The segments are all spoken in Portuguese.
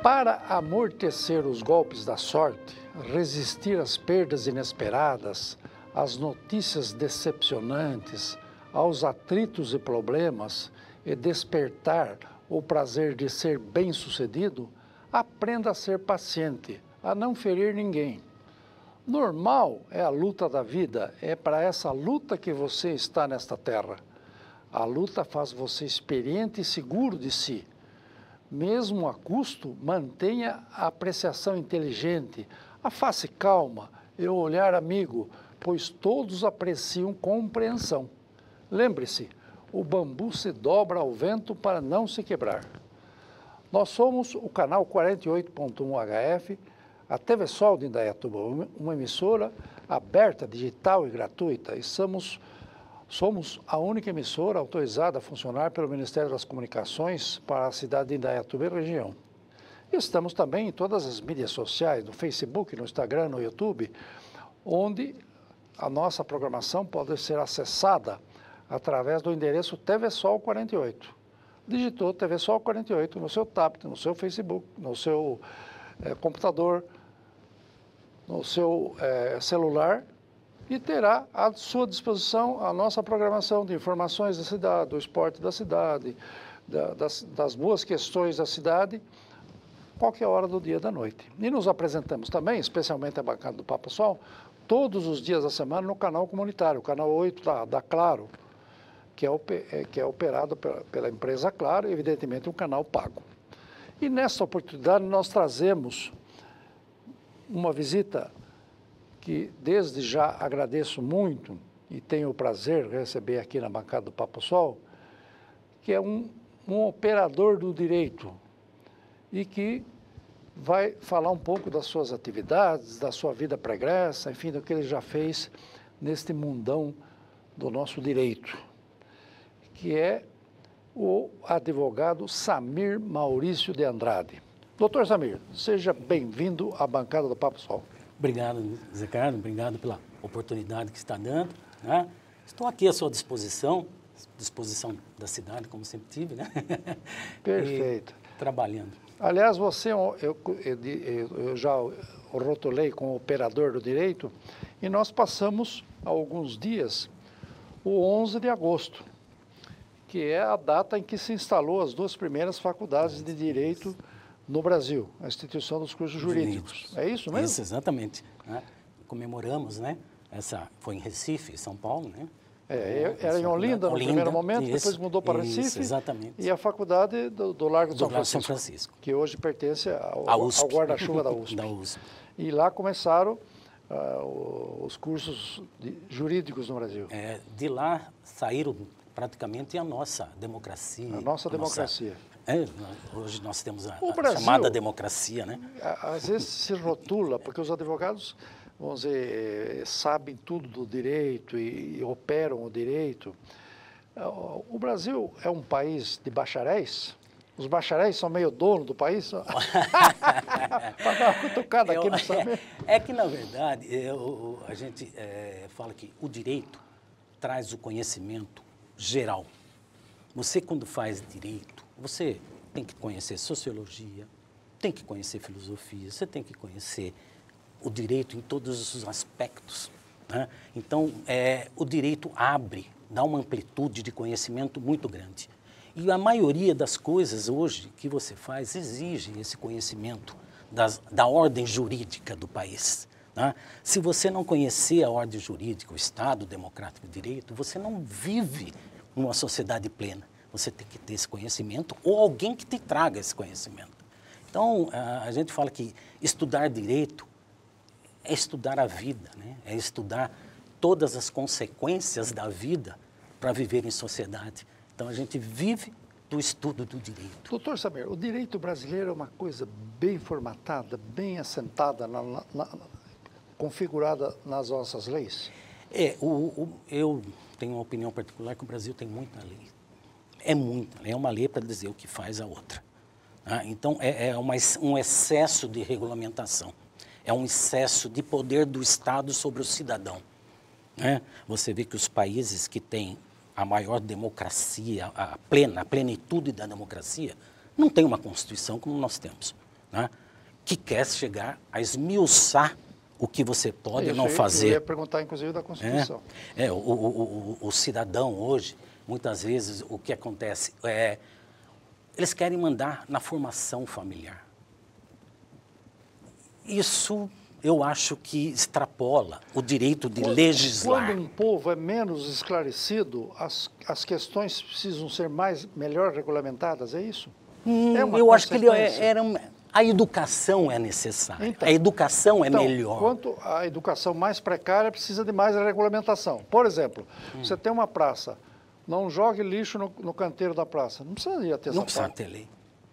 Para amortecer os golpes da sorte, resistir às perdas inesperadas, às notícias decepcionantes, aos atritos e problemas e despertar o prazer de ser bem-sucedido, aprenda a ser paciente, a não ferir ninguém. Normal é a luta da vida, é para essa luta que você está nesta terra. A luta faz você experiente e seguro de si. Mesmo a custo, mantenha a apreciação inteligente, a face calma e o olhar amigo, pois todos apreciam compreensão. Lembre-se, o bambu se dobra ao vento para não se quebrar. Nós somos o canal 48.1 HF, a TV Sol de Indaiatuba, uma emissora aberta, digital e gratuita, e somos a única emissora autorizada a funcionar pelo Ministério das Comunicações para a cidade de Indaiatuba e região. Estamos também em todas as mídias sociais, no Facebook, no Instagram, no YouTube, onde a nossa programação pode ser acessada através do endereço TV Sol 48. Digitou TV Sol 48 no seu tablet, no seu Facebook, no seu computador, no seu celular, e terá à sua disposição a nossa programação de informações da cidade, do esporte da cidade, das boas questões da cidade, qualquer hora do dia e da noite. E nos apresentamos também, especialmente a bancada do Papo Sol, todos os dias da semana no canal comunitário, o canal 8 da Claro, que é operado pela empresa Claro, e evidentemente um canal pago. E nessa oportunidade nós trazemos uma visita que desde já agradeço muito e tenho o prazer de receber aqui na bancada do Papo Sol, que é um operador do direito e que vai falar um pouco das suas atividades, da sua vida pregressa, enfim, do que ele já fez neste mundão do nosso direito, que é o advogado Samir Maurício de Andrade. Doutor Samir, seja bem-vindo à bancada do Papo Sol. Obrigado, Zé Carlos, obrigado pela oportunidade que está dando, né? Estou aqui à sua disposição da cidade, como sempre tive, né? Perfeito. E trabalhando. Aliás, você, eu já o rotulei como operador do direito, e nós passamos há alguns dias o 11 de agosto, que é a data em que se instalou as duas primeiras faculdades de direito no Brasil, a instituição dos cursos jurídicos. É isso mesmo? Isso, exatamente. Né? Comemoramos, né? Essa foi em Recife, São Paulo, né? Era em Olinda no primeiro momento, isso, depois mudou para Recife. Isso, exatamente. E a faculdade do Largo de São Francisco, que hoje pertence ao guarda-chuva da USP. Da USP. E lá começaram os cursos jurídicos no Brasil. De lá saíram praticamente a nossa democracia. A nossa democracia. Hoje nós temos a Brasil, chamada democracia, né? Às vezes se rotula, porque os advogados, vamos dizer, sabem tudo do direito e operam o direito. O Brasil é um país de bacharéis? Os bacharéis são meio dono do país? Para dar uma cutucada aqui no Samir. É que, na verdade, a gente fala que o direito traz o conhecimento geral. Você, quando faz direito, você tem que conhecer sociologia, tem que conhecer filosofia, você tem que conhecer o direito em todos os aspectos, né? Então, o direito dá uma amplitude de conhecimento muito grande. E a maioria das coisas hoje que você faz exige esse conhecimento da ordem jurídica do país, né? Se você não conhecer a ordem jurídica, o Estado Democrático de Direito, você não vive numa sociedade plena. Você tem que ter esse conhecimento ou alguém que te traga esse conhecimento. Então, a gente fala que estudar direito é estudar a vida, né? É estudar todas as consequências da vida para viver em sociedade. Então, a gente vive do estudo do direito. Doutor Samir, o direito brasileiro é uma coisa bem formatada, bem assentada, configurada nas nossas leis? Eu tenho uma opinião particular que o Brasil tem muita lei. É uma lei para dizer o que faz a outra. Então, um excesso de regulamentação. É um excesso de poder do Estado sobre o cidadão. Né? Você vê que os países que têm a maior democracia, a plenitude da democracia, não tem uma Constituição como nós temos. né, que quer chegar a esmiuçar o que você pode ou não Eu fazer. ia perguntar, inclusive, da Constituição. O cidadão hoje, muitas vezes, o que acontece é, eles querem mandar na formação familiar. Isso, eu acho que extrapola o direito de legislar. Quando um povo é menos esclarecido, as questões precisam ser melhor regulamentadas, é isso? Eu acho que a educação é necessária, então, a educação é melhor. Quanto à educação mais precária, precisa de mais regulamentação. Por exemplo, você tem uma praça, não jogue lixo no canteiro da praça. Não precisaria ter essa Não precisa praça. ter lei.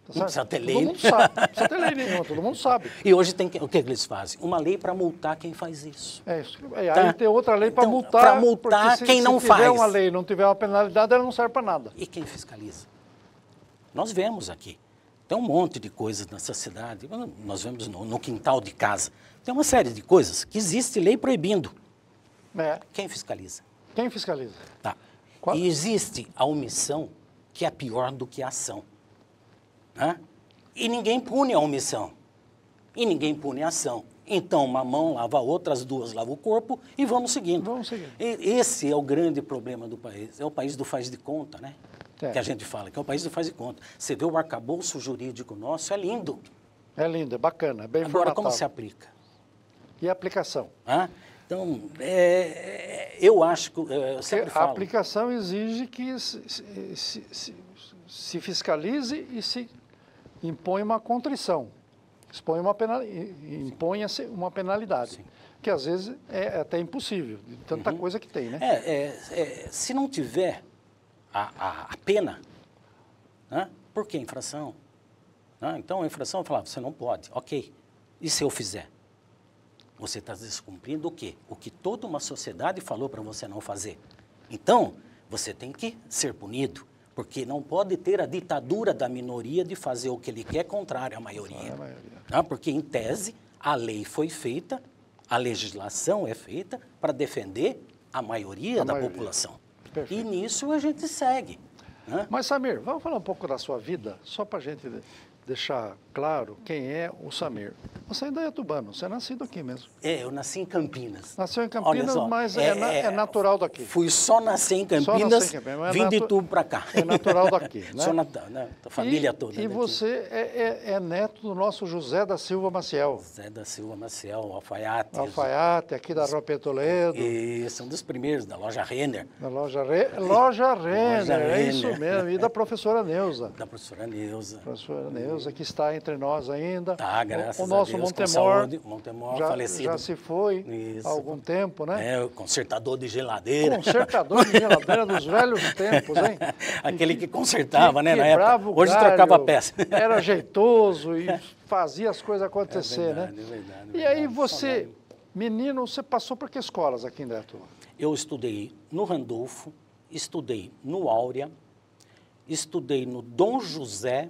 Tá Não precisa ter lei. Todo mundo sabe, não precisa ter lei nenhuma, todo mundo sabe. E hoje o que eles fazem? Uma lei para multar quem faz isso. É isso. Aí Tá? tem outra lei para Então, multar. para multar quem não faz. Se tiver uma lei e não tiver uma penalidade, ela não serve para nada. E quem fiscaliza? Nós vemos aqui. Tem um monte de coisas nessa cidade. Nós vemos no quintal de casa. Tem uma série de coisas que existe lei proibindo. Quem fiscaliza? Quem fiscaliza? Tá. E existe a omissão que é pior do que a ação. Né? E ninguém pune a omissão. E ninguém pune a ação. Então, uma mão lava a outra, as duas lavam o corpo e vamos seguindo. Vamos seguindo. Esse é o grande problema do país. É o país do faz de conta, né? É. Que a gente fala, que é o país do faz de conta. Você vê o arcabouço jurídico nosso, é lindo. É lindo, é bacana, é bem Agora, formatado. como se aplica? E a aplicação? Então, eu acho que... Eu sempre a falo, aplicação exige que se fiscalize e se impõe uma contrição. Imponha-se uma penalidade. Sim. Que às vezes é até impossível, de tanta coisa que tem, né? Se não tiver a pena, né? Por que infração? Então, a infração, eu falava, você não pode, ok. E se eu fizer? Você está descumprindo o quê? O que toda uma sociedade falou para você não fazer. Então, você tem que ser punido, porque não pode ter a ditadura da minoria de fazer o que ele quer contrário à maioria. Porque, em tese, a lei foi feita, a legislação é feita para defender a maioria da população. Perfeito. E nisso a gente segue. Mas, Samir, vamos falar um pouco da sua vida, só para a gente deixar claro quem é o Samir. Você ainda é tubano, você é nascido aqui mesmo. Eu nasci em Campinas. Nasceu em Campinas, mas é natural daqui. Fui só nascer em Campinas, vim de tudo para cá. É natural daqui, né? Sou da família toda. E você é neto do nosso José da Silva Maciel. José da Silva Maciel, alfaiate. Alfaiate, aqui da Rua Toledo. Isso, um dos primeiros, da loja Renner. Da loja Renner, é isso mesmo. E da professora Neuza. Da professora Neuza. Professora Neuza, que está entre nós ainda. Tá, graças a Deus. O nosso Montemor falecido. Já se foi há algum tempo, né? O consertador de geladeira. Consertador de geladeira dos velhos tempos, hein? Aquele que consertava, né, na época. Hoje trocava a peça. Era jeitoso e fazia as coisas acontecer, né? É verdade. E aí você, menino, você passou por que escolas aqui em Indaiatuba? Eu estudei no Randolfo, estudei no Áurea, estudei no Dom José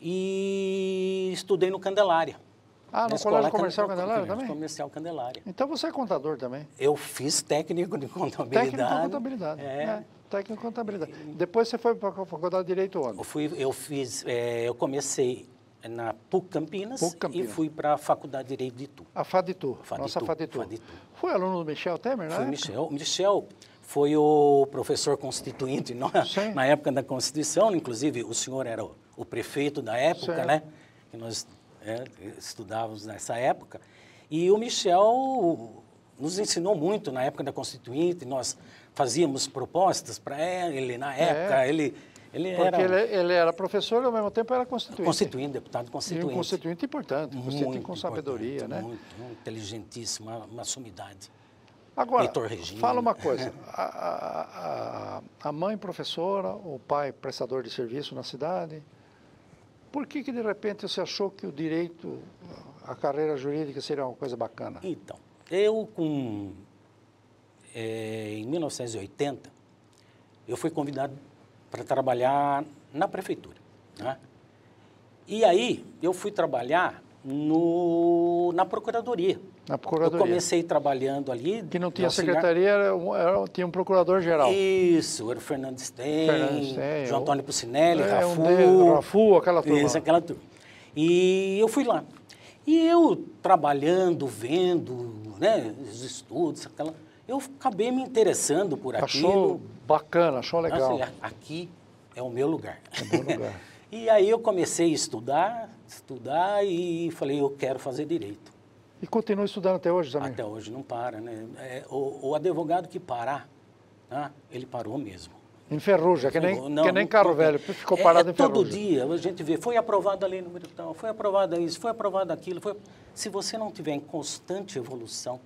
e estudei no Candelária. No Colégio Comercial Candelária também? Comercial Candelária. Então você é contador também? Eu fiz técnico de contabilidade. Técnico de contabilidade. Técnico de contabilidade. Depois você foi para a Faculdade de Direito onde? Eu comecei na PUC Campinas, e fui para a Faculdade de Direito de Itu. A FADITU, nossa FADITU. Foi aluno do Michel Temer, né? Foi Michel foi o professor constituinte na época da Constituição, inclusive o senhor era o prefeito da época, né? Que nós estudávamos nessa época. E o Michel nos ensinou muito na época da Constituinte, nós fazíamos propostas para ele na época, ele era professor e ao mesmo tempo era constituinte. Constituinte, deputado constituinte. E um constituinte importante, constituinte com sabedoria, né? Muito inteligentíssimo, uma sumidade. Agora, fala uma coisa, a mãe professora, o pai prestador de serviço na cidade, por que de repente você achou que o direito, a carreira jurídica seria uma coisa bacana? Então, eu em 1980, eu fui convidado para trabalhar na prefeitura, né? E aí eu fui trabalhar na procuradoria. Na procuradoria. Eu comecei trabalhando ali. Que não tinha secretaria, tinha um procurador-geral. Isso, era o Fernando Stein, João Antônio Pucinelli, Rafu, aquela turma. Isso, aquela turma. E eu fui lá. E eu trabalhando, vendo, né, os estudos, eu acabei me interessando por aquilo. Achou bacana, achou legal. Assim, aqui é o meu lugar. É o meu lugar. E aí eu comecei a estudar e falei, eu quero fazer direito. E continua estudando até hoje, Samir? Até hoje não para, né? O advogado que parar, ele parou mesmo. Enferruja, que nem carro velho, ficou parado em ferrugem. Todo dia a gente vê, foi aprovado a lei número tal, foi aprovado isso, foi aprovado aquilo. Se você não tiver em constante evolução,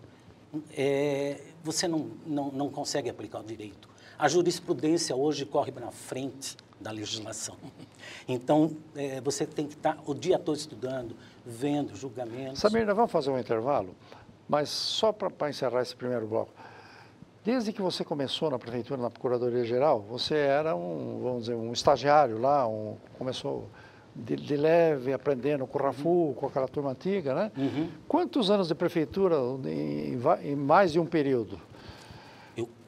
você não consegue aplicar o direito. A jurisprudência hoje corre na frente da legislação. Então, você tem que estar o dia todo estudando, vendo julgamentos. Samir, nós vamos fazer um intervalo, mas só para encerrar esse primeiro bloco. Desde que você começou na prefeitura, na Procuradoria-Geral, você era vamos dizer, um estagiário lá, começou de leve, aprendendo com o Rafu, com aquela turma antiga, né? Uhum. Quantos anos de prefeitura em mais de um período?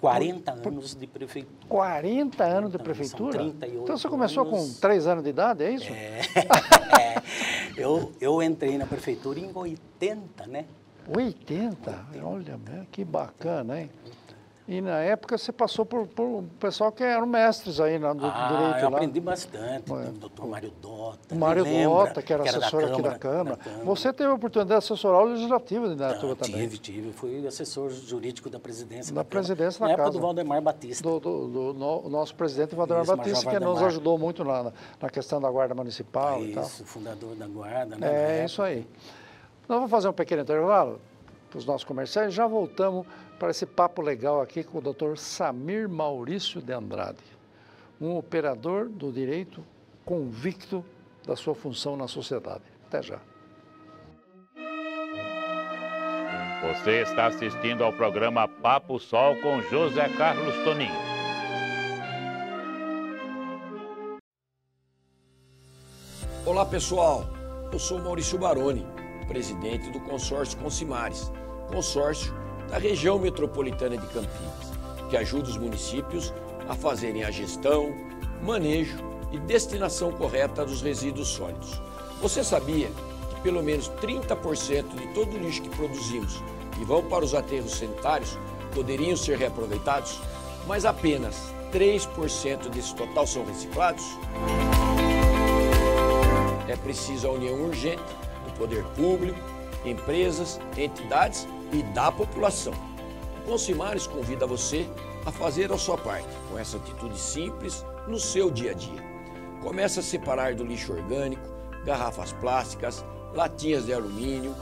40 anos de prefeitura. 40 anos de prefeitura? São 38 então você começou anos. com 3 anos de idade, é isso? Eu entrei na prefeitura em 80, né? 80? Olha, que bacana, hein? E na época você passou por pessoal que eram mestres aí do direito lá. Eu aprendi bastante, o doutor Mário Dota. Mário Dota, que era assessor aqui da Câmara. Você teve a oportunidade de assessorar o Legislativo de Indaiatuba também. Tive. Fui assessor jurídico da presidência da presidência na da época casa. do Valdemar Batista. Do nosso presidente Valdemar Batista, que nos ajudou muito na questão da Guarda Municipal e tal. Isso, fundador da Guarda, né? É isso aí. Nós vamos fazer um pequeno intervalo para os nossos comerciais e já voltamos para esse papo legal aqui com o Dr. Samir Maurício de Andrade, um operador do direito convicto da sua função na sociedade. Até já. Você está assistindo ao programa Papo Sol com José Carlos Toninho. Olá pessoal, eu sou Maurício Baroni, presidente do consórcio Consimares, consórcio da região metropolitana de Campinas, que ajuda os municípios a fazerem a gestão, manejo e destinação correta dos resíduos sólidos. Você sabia que pelo menos 30% de todo o lixo que produzimos e vão para os aterros sanitários poderiam ser reaproveitados, mas apenas 3% desse total são reciclados? É preciso a união urgente do poder público, empresas, entidades e da população. O Consimares convida você a fazer a sua parte, com essa atitude simples no seu dia a dia. Comece a separar do lixo orgânico, garrafas plásticas, latinhas de alumínio,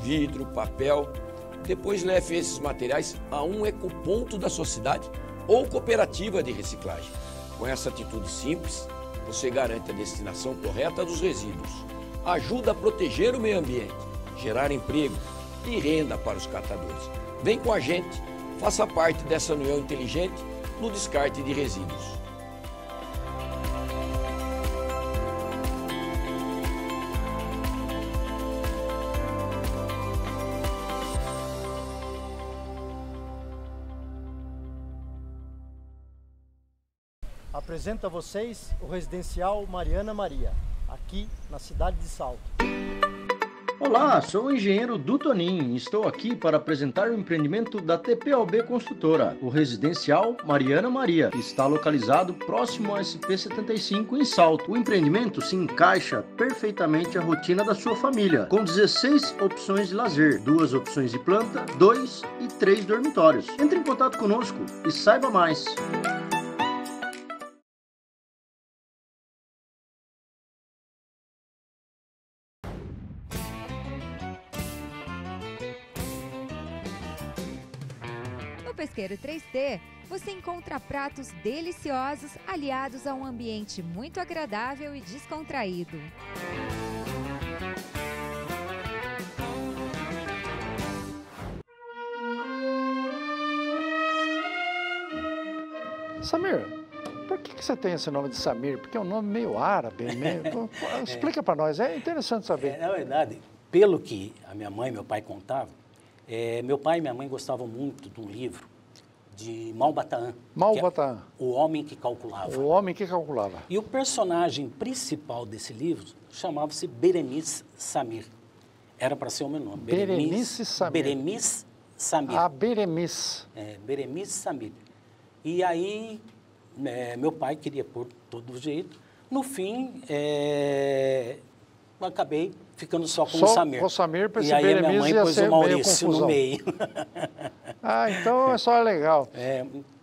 vidro, papel. Depois leve esses materiais a um ecoponto da sua cidade ou cooperativa de reciclagem. Com essa atitude simples, você garante a destinação correta dos resíduos, ajuda a proteger o meio ambiente, gerar emprego e renda para os catadores. Vem com a gente, faça parte dessa união inteligente no descarte de resíduos. Apresento a vocês o residencial Mariana Maria, aqui na cidade de Salto. Olá, sou o engenheiro do Toninho e estou aqui para apresentar o empreendimento da TPLB Construtora, o residencial Mariana Maria, que está localizado próximo ao SP-75 em Salto. O empreendimento se encaixa perfeitamente à rotina da sua família, com 16 opções de lazer, 2 opções de planta, 2 e 3 dormitórios. Entre em contato conosco e saiba mais. No Pesqueiro 3T, você encontra pratos deliciosos aliados a um ambiente muito agradável e descontraído. Samir, por que você tem esse nome de Samir? Porque é um nome meio árabe, meio... Explica para nós, é interessante saber. Na verdade, pelo que a minha mãe e meu pai contavam, meu pai e minha mãe gostavam muito de um livro de Malbataã. Malbataã. Que é o homem que calculava. O homem que calculava. E o personagem principal desse livro chamava-se Berenice Samir. Era para ser o meu nome. Berenice Samir. Berenice Samir. Ah, Berenice. Berenice Samir. E aí, meu pai queria pôr todo jeito. No fim, eu acabei ficando só com o Samir. Com o Samir, para e esse aí Berenice a minha mãe ia pôs ser o Maurício meio no meio. Ah, então é só legal.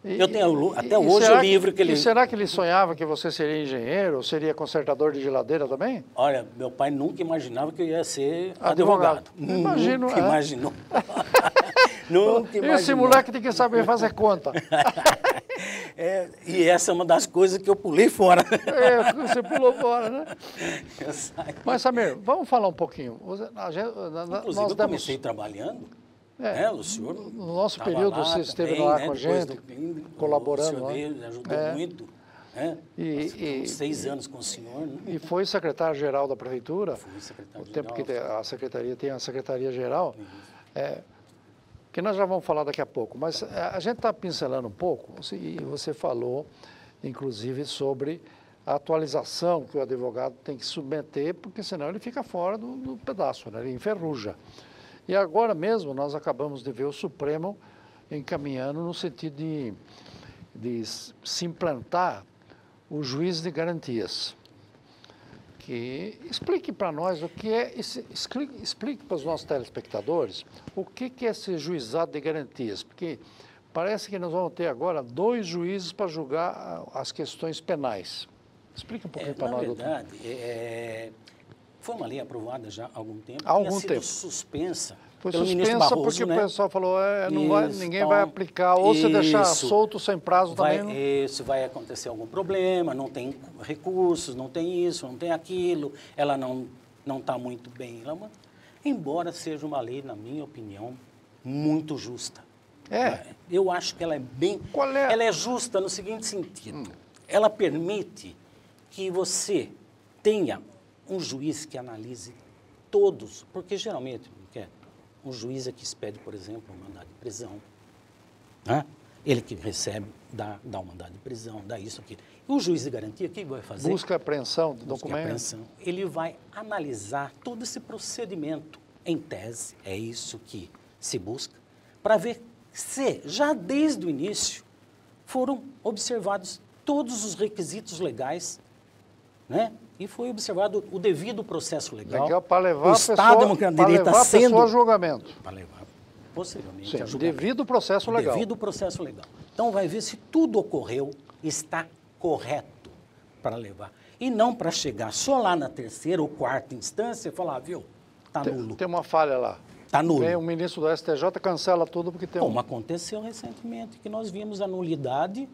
Eu tenho até hoje o livro que ele... E será que ele sonhava que você seria engenheiro ou seria consertador de geladeira também? Olha, meu pai nunca imaginava que eu ia ser advogado. Imagino. Nunca imaginou. Nunca imaginou. Esse moleque tem que saber fazer conta. E essa é uma das coisas que eu pulei fora. Você pulou fora, né? Mas, Samir, vamos falar um pouquinho. Inclusive, eu comecei trabalhando. O senhor no nosso período você esteve também, lá com a gente, colaborando. O senhor ajudou muito. Fiquei 6 anos com o senhor. Né? E foi secretário-geral da prefeitura. Fui secretário-geral. O tempo que a secretaria tem a secretaria-geral. Que nós já vamos falar daqui a pouco. Mas a gente está pincelando um pouco, e você falou, inclusive, sobre a atualização que o advogado tem que submeter, porque senão ele fica fora do pedaço, né? Ele enferruja. E agora mesmo nós acabamos de ver o Supremo encaminhando no sentido de se implantar o juiz de garantias. Que explique para nós o que é, explique para os nossos telespectadores o que é esse juizado de garantias, porque parece que nós vamos ter agora 2 juízes para julgar as questões penais. Explique um pouquinho para nós, doutor. Na verdade, foi uma lei aprovada já há algum tempo. Há algum tempo. Suspensa. Foi pelo suspensa Barroso, porque né? o pessoal falou, ninguém então, vai aplicar, ou se deixar solto sem prazo também. Isso, vai acontecer algum problema, não tem recursos, não tem isso, não tem aquilo, ela não está muito bem. Embora seja uma lei, na minha opinião, muito justa. Eu acho que ela é bem... Ela é justa no seguinte sentido. Ela permite que você tenha um juiz que analise todos, porque geralmente... Um juiz é que expede, por exemplo, um mandado de prisão. Né? Ele que recebe, dá um mandado de prisão, dá isso, aquilo. E o juiz de garantia, o que vai fazer? Busca a apreensão do documento. Apreensão. Ele vai analisar todo esse procedimento. Em tese, é isso que se busca, para ver se, já desde o início, foram observados todos os requisitos legais, né? E foi observado o devido processo legal. Para levar o Estado Democrático de Direito sendo a julgamento. Para levar, possivelmente, sim, a julgamento. Devido processo legal. Devido processo legal. Então, vai ver se tudo ocorreu, está correto para levar. E não para chegar só lá na 3ª ou 4ª instância e falar, viu, está nulo. Tem uma falha lá. Está nulo. Vem o ministro do STJ, cancela tudo porque tem Como aconteceu recentemente, que nós vimos a nulidade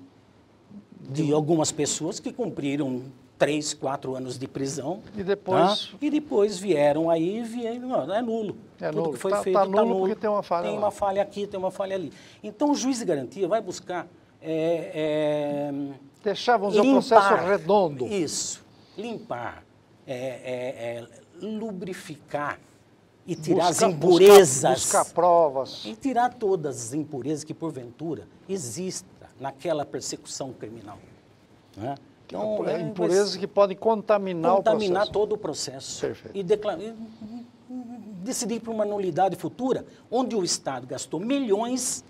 de algumas pessoas que cumpriram 3, 4 anos de prisão. E depois... E depois vieram aí e vieram, não, é nulo. Tudo que foi feito está nulo porque tem uma falha Tem lá. uma falha aqui, tem uma falha ali. Então, o juiz de garantia vai buscar... deixar, vamos dizer, o processo redondo. Isso. Limpar, lubrificar e tirar as impurezas. Buscar provas. E tirar todas as impurezas que, porventura, existam naquela persecução criminal. Né? Então, impurezas que podem contaminar o processo. Todo o processo. Perfeito. E decidir por uma nulidade futura, onde o Estado gastou milhões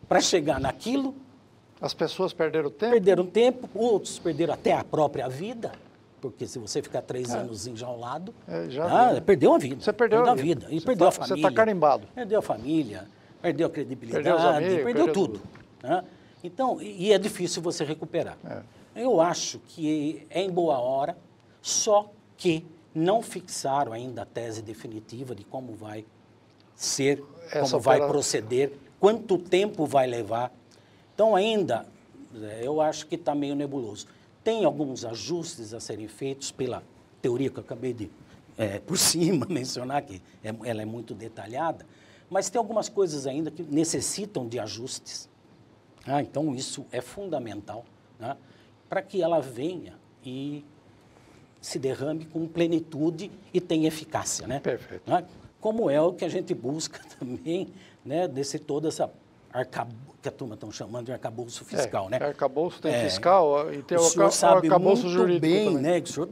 para chegar naquilo. As pessoas perderam tempo? Perderam tempo, outros perderam até a própria vida, porque se você ficar 3 anos enjaulado, perdeu a vida. Você perdeu a vida. E perdeu a família. Você está carimbado. Perdeu a família, perdeu a credibilidade, perdeu os amigos, perdeu tudo. Né? Então, e é difícil você recuperar. Eu acho que é em boa hora, só que não fixaram ainda a tese definitiva de como vai ser, como vai proceder, quanto tempo vai levar. Então, ainda, eu acho que está meio nebuloso. Tem alguns ajustes a serem feitos pela teoria que eu acabei de, por cima, mencionar, que ela é muito detalhada, mas tem algumas coisas ainda que necessitam de ajustes. Então, isso é fundamental, né, para que ela venha e se derrame com plenitude e tenha eficácia. Né? Perfeito. Né? Como é o que a gente busca também, né, desse toda essa que a turma estão chamando de arcabouço fiscal, né? Arcabouço tem fiscal e tem o senhor sabe arcabouço muito jurídico bem, também. né? Que o senhor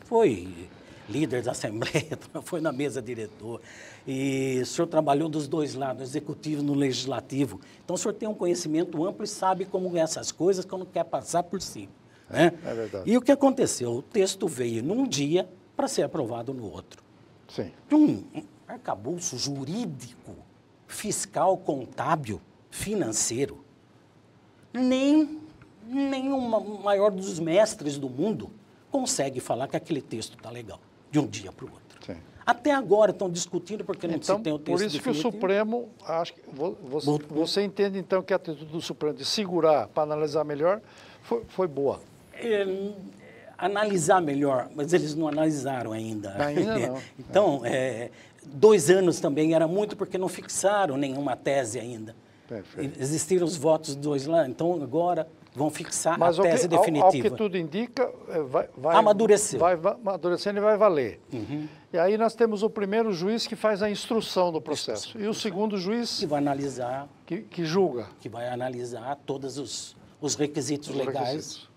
foi líder da Assembleia, foi na mesa diretora, e o senhor trabalhou dos dois lados, no executivo e no legislativo. Então, o senhor tem um conhecimento amplo e sabe como é essas coisas quando quer passar por cima. Né? É verdade. E o que aconteceu? O texto veio num dia para ser aprovado no outro. Sim. Um arcabouço jurídico, fiscal, contábil, financeiro. Nem o maior dos mestres do mundo consegue falar que aquele texto está legal, de um dia para o outro. Sim. Até agora estão discutindo porque não se tem o texto por isso definitivo. que o Supremo, acho que você entende então que a atitude do Supremo de segurar para analisar melhor foi boa. Analisar melhor, mas eles não analisaram ainda. Ainda não. Então, 2 anos também era muito porque não fixaram nenhuma tese ainda. Perfeito. Existiram os votos dos dois lá, então agora vão fixar a tese definitiva. Ao que tudo indica, vai amadureceu. Vai amadurecendo e vai valer. E aí nós temos o primeiro juiz que faz a instrução do processo. E o segundo juiz que vai analisar. Que julga. Que vai analisar todos os requisitos legais. Requisitos.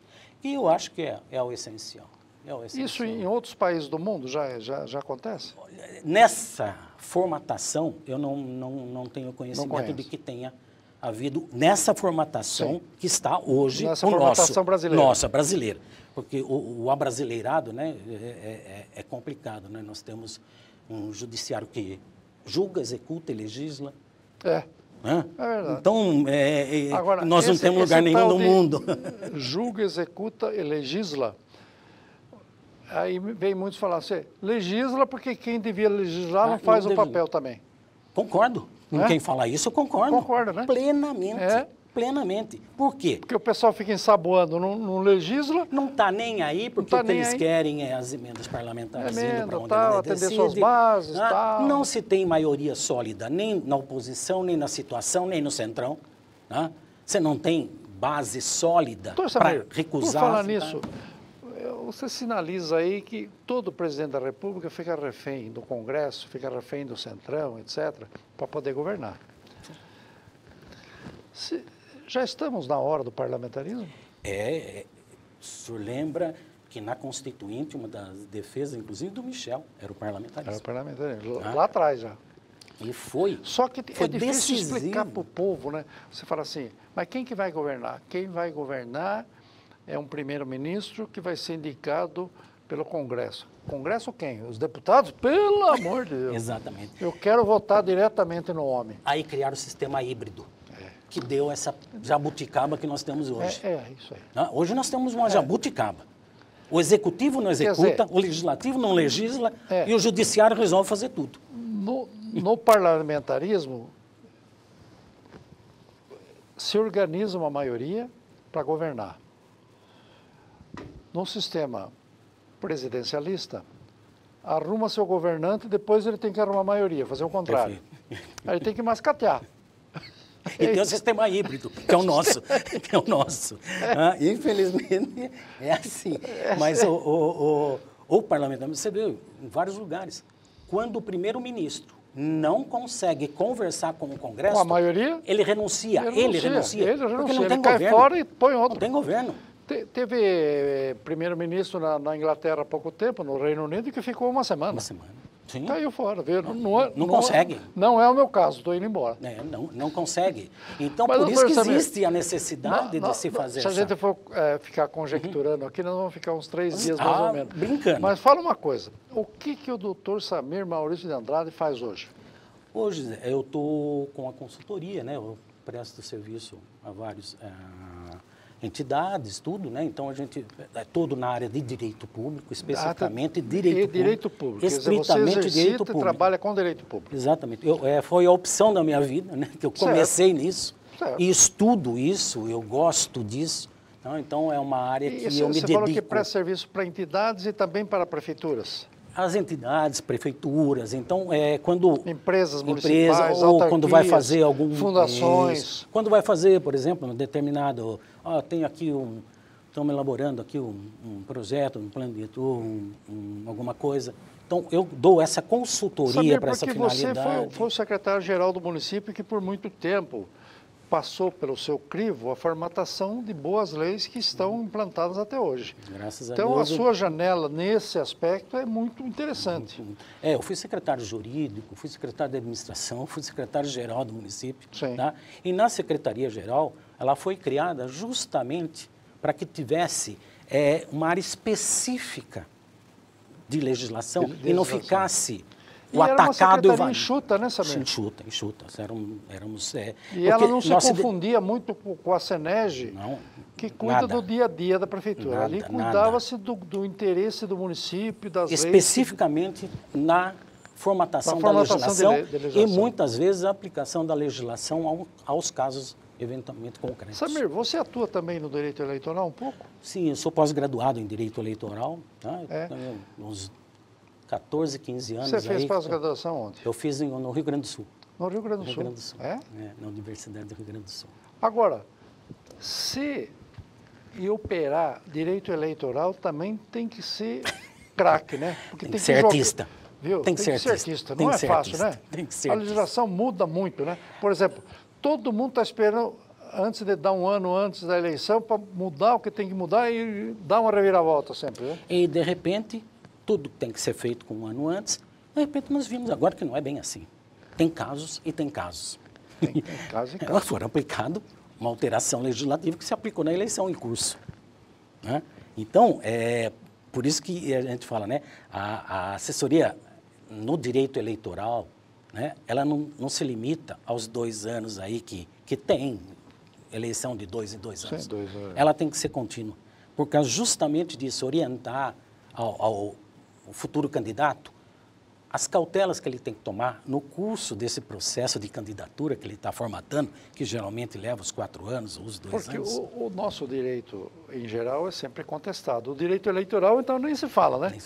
E eu acho que é o essencial. Isso em outros países do mundo já acontece? Nessa formatação, eu não tenho conhecimento de que tenha havido nessa formatação Sim. que está hoje nessa formatação brasileira. Nossa, brasileira. Porque o abrasileirado, né, é complicado. Né? Nós temos um judiciário que julga, executa e legisla. É verdade. Então, Agora, nós não temos lugar nenhum no mundo. Julga, executa e legisla. Aí vem muitos falar assim, legisla porque quem devia legislar não faz o papel também. Concordo. Com quem fala isso, eu concordo. Concorda, né? Plenamente. Plenamente. Por quê? Porque o pessoal fica ensaboando, não legisla. Não está nem aí, porque o que eles querem é as emendas parlamentares indo para onde ele atender decide. suas bases, tal. Não se tem maioria sólida nem na oposição, nem na situação, nem no centrão. Tá? Você não tem base sólida para recusar. Por falar nisso, você sinaliza aí que todo presidente da República fica refém do Congresso, fica refém do Centrão, etc., para poder governar. Já estamos na hora do parlamentarismo? O senhor lembra que na Constituinte, uma das defesas, inclusive do Michel, era o parlamentarismo. Era o parlamentarismo, lá atrás já. E foi. Só que é difícil decisivo. explicar para o povo, né? Você fala assim, mas quem que vai governar? Quem vai governar é um primeiro-ministro que vai ser indicado pelo Congresso. Congresso quem? Os deputados? Pelo amor de Deus. Exatamente. Eu quero votar diretamente no homem. Aí criaram o sistema híbrido, que deu essa jabuticaba que nós temos hoje. Isso aí. Hoje nós temos uma jabuticaba. O executivo não executa, o legislativo não legisla e o judiciário resolve fazer tudo. No parlamentarismo, se organiza uma maioria para governar. No sistema presidencialista, arruma seu governante e depois ele tem que arrumar a maioria, fazer o contrário. Aí ele tem que mascatear. E tem o sistema híbrido, que é o nosso. Que é o nosso. Infelizmente, é assim. Mas o parlamentarismo, você vê em vários lugares, quando o primeiro-ministro não consegue conversar com o Congresso, com a maioria, ele renuncia. Ele renuncia. Porque não tem ele cai governo. fora e põe outro. Não tem governo. Teve primeiro-ministro na Inglaterra há pouco tempo, no Reino Unido, que ficou uma semana. Uma semana. Sim. Caiu fora, viu? Não consegue. Não é o meu caso, estou indo embora. Não consegue. Então, Mas, por isso que existe a necessidade de se fazer Se a gente for ficar conjecturando aqui, nós vamos ficar uns 3 dias mais ou menos. Brincando. Mas fala uma coisa, o que o doutor Samir Maurício de Andrade faz hoje? Hoje, eu estou com a consultoria, né? Eu presto serviço a vários entidades, tudo, né? Então a gente é todo na área de direito público, especificamente direito público. Estritamente você direito público. E trabalha com direito público. Exatamente. Foi a opção da minha vida, né? Que eu comecei nisso e estudo isso, eu gosto disso. Então é uma área que eu me dedico. Você falou que presta serviço para entidades e também para prefeituras. As entidades, prefeituras, então quando empresas municipais, ou quando vai fazer algum fundações, quando vai fazer, por exemplo, um determinado, tenho aqui estamos elaborando aqui um projeto, um plano diretor, alguma coisa. Então eu dou essa consultoria para essa finalidade. Você foi o secretário-geral do município que por muito tempo passou pelo seu crivo a formatação de boas leis que estão implantadas até hoje. Graças a Então, Deus. a sua janela nesse aspecto é muito interessante. Eu fui secretário jurídico, fui secretário de administração, fui secretário-geral do município. Sim. Tá? E na Secretaria-Geral, ela foi criada justamente para que tivesse uma área específica de legislação e não ficasse o era uma atacado secretaria enxuta, né, Samir? Enxuta. Éramos, e ela não se confundia muito com a Seneg, que cuida do dia a dia da prefeitura. Ali cuidava-se do interesse do município, das especificamente leis. Na formatação da legislação, de legislação e muitas vezes a aplicação da legislação aos casos eventualmente concretos. Samir, você atua também no direito eleitoral um pouco? Sim, eu sou pós-graduado em direito eleitoral, tá? Tenho uns 14, 15 anos. Você fez pós-graduação onde? Eu fiz no Rio Grande do Sul. No Rio Grande do Sul? Na Universidade do Rio Grande do Sul. Agora, operar direito eleitoral também tem que ser craque, né? Porque tem que ser artista. Viu? Tem que ser artista. Não é fácil, né? Tem que ser a legislação muda muito, né? Por exemplo, todo mundo está esperando, antes de dar um ano antes da eleição, para mudar o que tem que mudar e dar uma reviravolta sempre, né? E, de repente, tudo tem que ser feito com um ano antes. De repente, nós vimos agora que não é bem assim. Tem casos e tem casos. Tem casos e casos. Elas foram aplicadas uma alteração legislativa que se aplicou na eleição em curso. Né? Então, por isso que a gente fala, né? A assessoria no direito eleitoral, né? Ela não se limita aos 2 anos aí que tem eleição de 2 em 2 anos. Sim, 2 anos. Ela tem que ser contínua. Por causa justamente disso, orientar ao futuro candidato as cautelas que ele tem que tomar no curso desse processo de candidatura que ele está formatando, que geralmente leva os 4 anos ou os 2 anos. Porque o nosso direito, em geral, é sempre contestado. O direito eleitoral, então, nem se fala, né?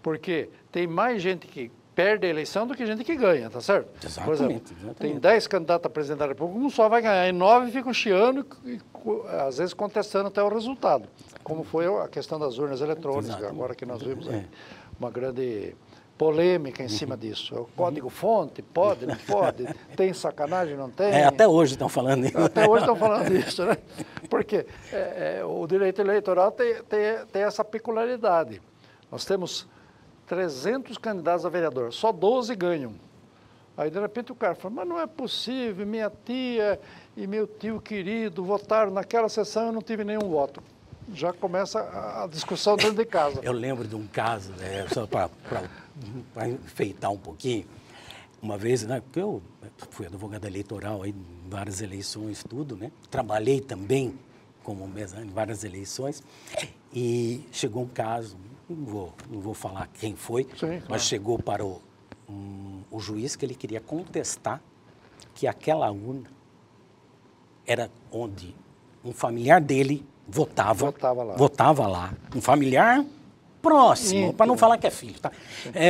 Porque tem mais gente que perde a eleição do que gente que ganha, tá certo? Exatamente. Por exemplo, tem 10 candidatos a presidente da República, um só vai ganhar, e 9 ficam chiando e às vezes contestando até o resultado, como foi a questão das urnas eletrônicas, agora que nós vimos aí, uma grande polêmica em cima disso. O código-fonte, pode, não pode, tem sacanagem, não tem? Até hoje estão falando isso. Até hoje estão falando isso, né? Porque o direito eleitoral tem essa peculiaridade. Nós temos 300 candidatos a vereador, só 12 ganham. Aí, de repente, o cara fala, mas não é possível, minha tia e meu tio querido votaram naquela sessão e eu não tive nenhum voto. Já começa a discussão dentro de casa. Eu lembro de um caso, só para enfeitar um pouquinho, uma vez, né, porque eu fui advogado eleitoral aí, em várias eleições, tudo, né? Trabalhei também como mesa em várias eleições e chegou um caso, não vou falar quem foi, sim, mas chegou para o juiz que ele queria contestar que aquela urna era onde um familiar dele votava lá. Um familiar próximo, para não falar que é filho, tá?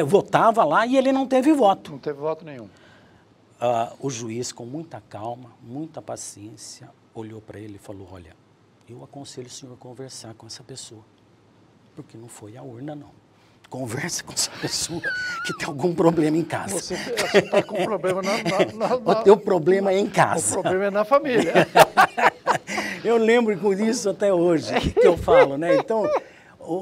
Votava lá e ele não teve voto. Não teve voto nenhum. O juiz, com muita calma, muita paciência, olhou para ele e falou, olha, eu aconselho o senhor conversar com essa pessoa, porque não foi a urna, não. Converse com essa pessoa que tem algum problema em casa. Você está com problema O teu problema é em casa. O problema é na família. Eu lembro disso até hoje, que eu falo, né? Então,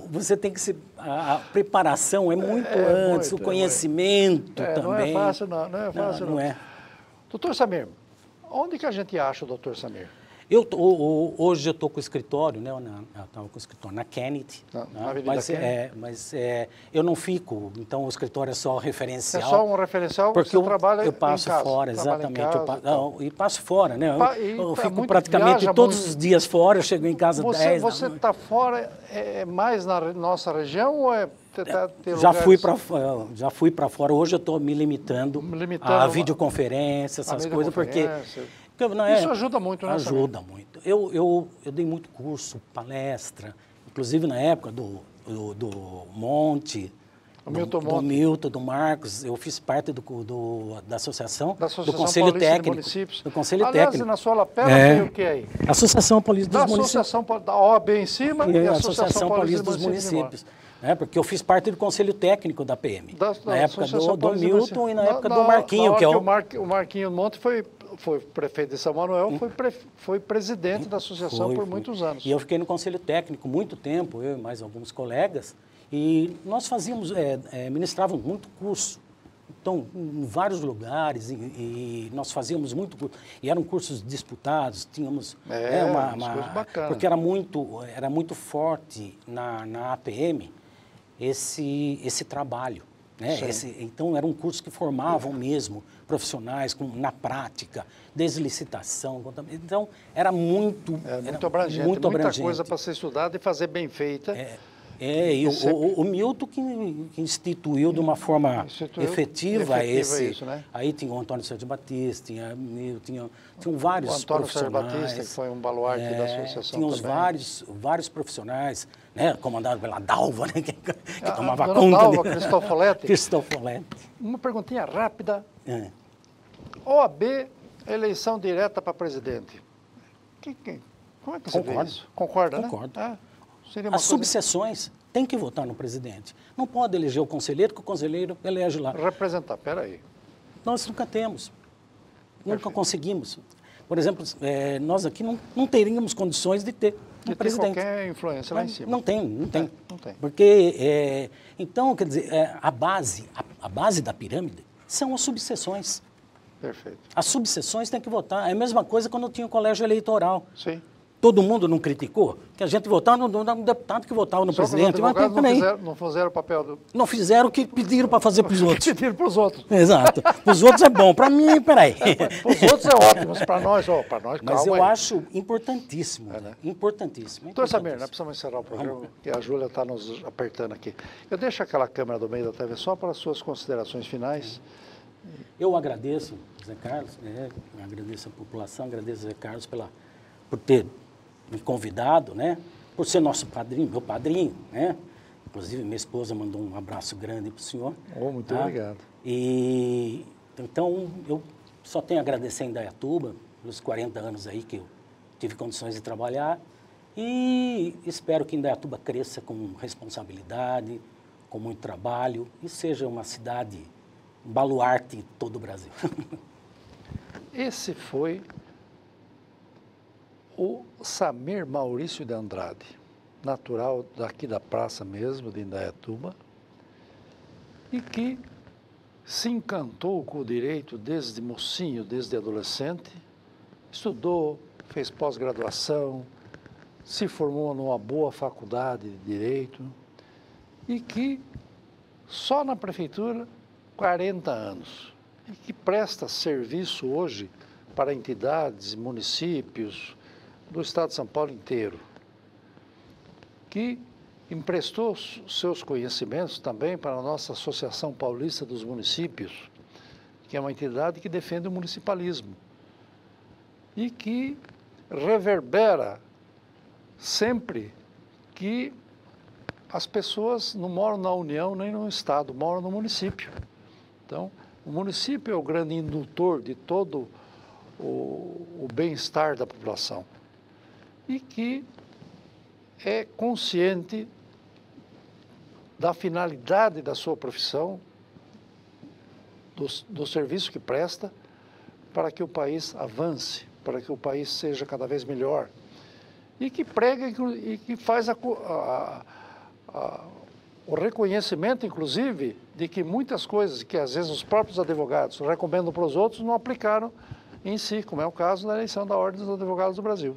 você tem que a preparação é muito antes, o conhecimento também. Não é fácil, não é fácil, não é. Doutor Samir, onde que a gente acha o doutor Samir? Hoje eu estou com o escritório, né? Eu estava com o escritório na Kennedy. Na Avenida Kennedy. Mas eu não fico, então o escritório é só referencial. É só um referencial porque você trabalha eu passo em casa, fora, exatamente. E passo fora, né? Eu fico muito, praticamente todos os dias fora, eu chego em casa 10. Você está fora mais na nossa região ou já fui para fora. Hoje eu estou me limitando a videoconferência, essas coisas, porque... Isso ajuda muito, né? Ajuda muito. Eu dei muito curso, palestra, inclusive na época do Monte, do Milton, do Marcos, eu fiz parte da associação do Conselho Técnico. Do Conselho Técnico. Na sua lapela tem o que aí? Associação Paulista dos Municípios. Associação da OAB em cima e a Associação Paulista dos Municípios. Porque eu fiz parte do Conselho Técnico da PM. Na época do Milton e na época do Marquinho. O Marquinho Monte foi prefeito de São Manuel, foi presidente da associação por muitos anos. E eu fiquei no conselho técnico muito tempo, eu e mais alguns colegas, e nós fazíamos, ministrávamos muito curso. Então, em vários lugares, e nós fazíamos muito curso. E eram cursos disputados, tínhamos coisas bacanas. porque era muito forte na APM esse trabalho. Né? Então, era um curso que formavam mesmo profissionais na prática, desde licitação. Então, era muito abrangente, muita coisa para ser estudada e fazer bem feita. E o Milton que instituiu de uma forma efetiva isso, né? Aí tinha o Antônio Sérgio Batista, tinham vários o Antônio profissionais. Sérgio Batista, que foi um baluarte da associação tinha também. vários profissionais, né? Comandado pela Dalva, né? que tomava Dona conta. Dalva, Cristofoletti. Cristofoletti. Uma perguntinha rápida. OAB, eleição direta para presidente. Como é que você vê isso? Concorda, Concordo. né? As subseções têm que votar no presidente. Não pode eleger o conselheiro, que o conselheiro elege lá. Representar, peraí. Nós nunca temos. Nunca conseguimos. Por exemplo, nós aqui não teríamos condições de ter um presidente. Qualquer influência lá em cima. Não tem. Não tem. Porque, então, quer dizer, a base da pirâmide são as subseções. Perfeito. As subseções têm que votar. É a mesma coisa quando tinha o colégio eleitoral. Sim. Todo mundo não criticou? Que a gente votava no deputado que votava no presidente. Mas não fizeram o papel do... Não fizeram o que pediram para fazer para os outros. Pediram para os outros. Exato. Para os outros é bom. Para mim, peraí. Para os outros é ótimo, mas para nós, Mas eu acho importantíssimo. Né? Importantíssimo. Doutor Samir, nós precisamos encerrar o programa, porque a Júlia está nos apertando aqui. Eu deixo aquela câmera do meio da TV só para as suas considerações finais. Eu agradeço, Zé Carlos, agradeço a população, agradeço, Zé Carlos, por ter me convidado, né? Por ser nosso padrinho, meu padrinho, né? Inclusive, minha esposa mandou um abraço grande para o senhor. Muito obrigado. E, então, eu só tenho a agradecer a Indaiatuba, pelos 40 anos aí que eu tive condições de trabalhar, e espero que Indaiatuba cresça com responsabilidade, com muito trabalho, e seja uma cidade, um baluarte em todo o Brasil. Esse foi o Samir Maurício de Andrade, natural daqui da praça mesmo, de Indaiatuba, e que se encantou com o direito desde mocinho, desde adolescente, estudou, fez pós-graduação, se formou numa boa faculdade de Direito, e que só na prefeitura, 40 anos, e que presta serviço hoje para entidades, municípios, do Estado de São Paulo inteiro, que emprestou seus conhecimentos também para a nossa Associação Paulista dos Municípios, que é uma entidade que defende o municipalismo e que reverbera sempre que as pessoas não moram na União nem no Estado, moram no município. Então, o município é o grande indutor de todo o bem-estar da população e que é consciente da finalidade da sua profissão, do serviço que presta, para que o país avance, para que o país seja cada vez melhor. E que prega e que faz o reconhecimento, inclusive, de que muitas coisas que às vezes os próprios advogados recomendam para os outros não aplicaram em si, como é o caso da eleição da Ordem dos Advogados do Brasil.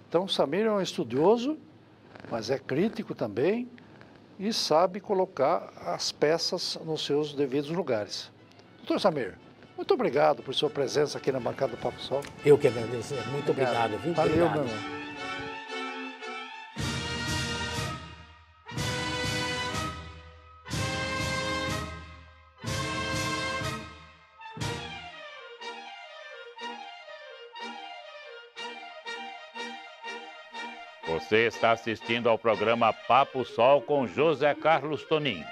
Então, Samir é um estudioso, mas é crítico também e sabe colocar as peças nos seus devidos lugares. Doutor Samir, muito obrigado por sua presença aqui na bancada do Papo Sol. Eu que agradeço. Muito obrigado. Valeu, obrigado. meu irmão. Você está assistindo ao programa Papo Sol com José Carlos Toninho.